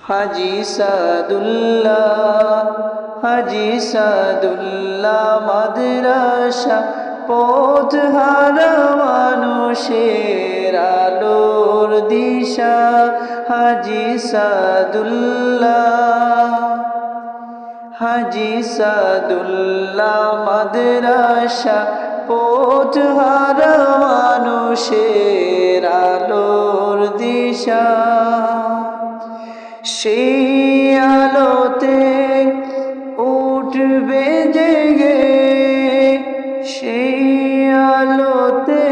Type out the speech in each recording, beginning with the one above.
হাজি সাদুল্লাহ, হাজি সাদুল্লাহ মাদ্রাসা পথহারা মানুষের আলোর দিশা। হাজি সাদুল্লাহ, হাজি সাদুল্লাহ মাদ্রাসা পথহারা মানুষের আলোর দিশা। সেই আলোতে উঠবে জেগে, সেই আলোতে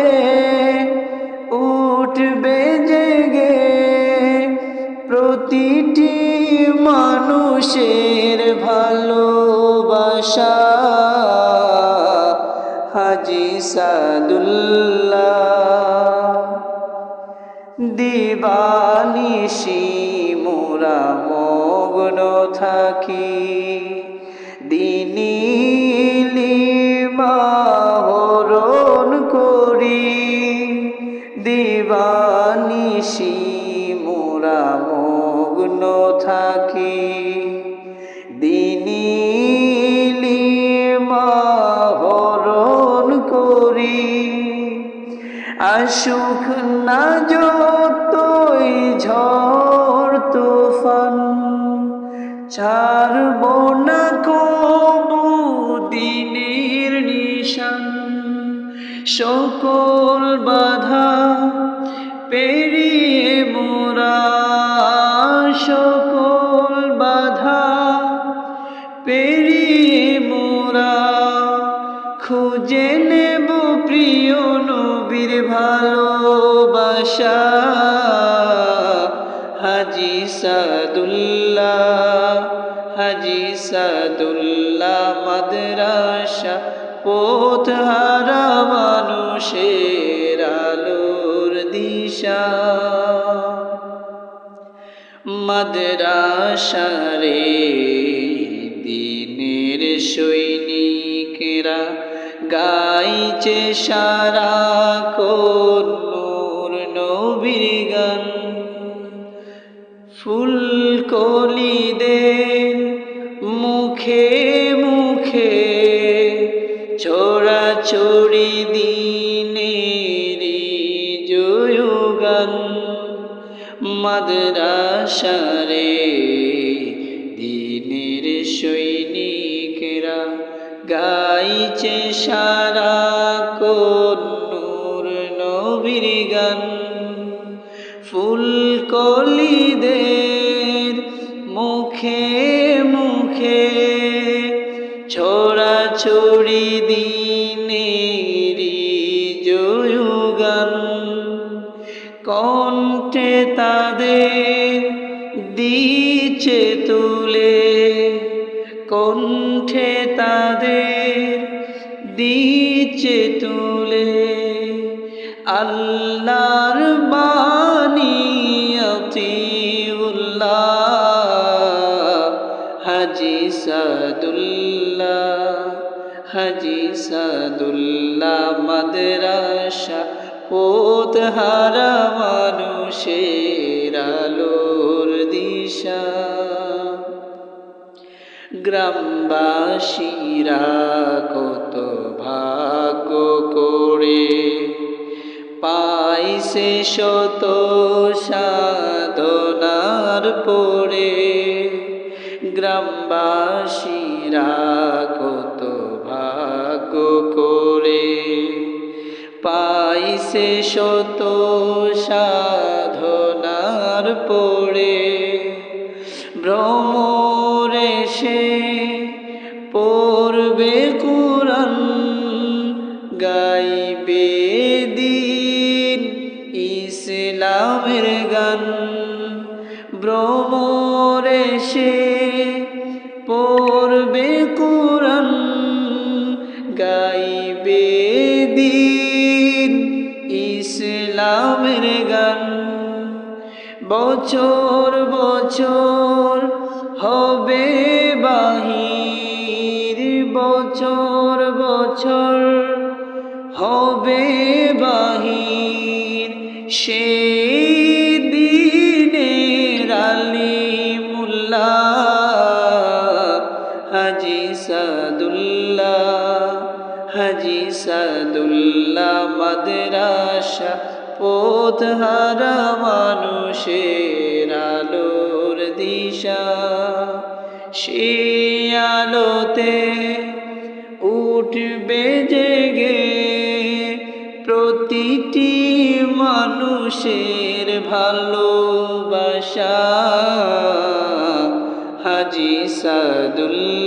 উঠবে জেগে প্রতিটি মানুষের ভালোবাসা। হাজি সাদুল্লাহ, দিবানিশি মোরা মগ্ন থাকি, দিনী ইলম আহরণ করি। দিবানিশি মোরা মগ্ন থাকি, দিনী ইলম আহরণ করি। আসুক না যতই ঝড় তুফান, ছাড়ব না কবু দ্বীনের নিশান। সকল বাধা পেরিয়ে মোরা, সকল বাধা পেরিয়ে মোরা খুঁজে নেব প্রিয় নবীর ভালোবাসা। হাজি সাদুল্লাহ, হাজি সাদুল্লাহ মাদ্রাসা পথহারা মানুষের আলোর দিশা। মাদ্রাসা রে দিনের সৈনিকেরা গাইছে সারাক্ষণ নূর নবীর গান। ফুলকলিদের মুখে মুখে ছড়াছড়ি দ্বীনের জয়গান। মাদ্রাসা রে দ্বীনের সৈনিকেরা গাইছে সারাক্ষণ নূর নবীর গান। ফুলকলিদের মুখে মুখে ছড়াছড়ি দ্বীনের জয়গান। কণ্ঠে তাদের দিচ্ছে তুলে, কণ্ঠে তাদের দিচ্ছে তুলে আল্লাহর বাণী আতিউল্লাহ। হাজি সাদুল্লাহ, হাজি সাদুল্লাহ মাদ্রাসা পথহারা মানুষের আলোর দিশা। গ্রামবাসীরা কত ভাগ্য করে পাইছে শত সাধনার পরে। গ্রামবাসীরা কত ভাগ্য করে পাইছে শত সাধনার পরে। ভ্রমরে সে পড়বে কুরআন, গাইবে দ্বীন ইসলামের গান। ভ্রমরে সে পড়বে কুরআন, গাইবে দ্বীন ইসলামের গান। বছর বছর হবে বাহির, বছর বছর হবে বাহির। সেই দিনের আলিম হাজি সাদুল্লাহ, হাজি সাদুল্লাহ মাদ্রাসা পথহারা মানুষের আলোর দিশা। সে আলোতে উঠবে জেগে প্রতিটি মানুষের ভালোবাসা। হাজি সাদুল্লাহ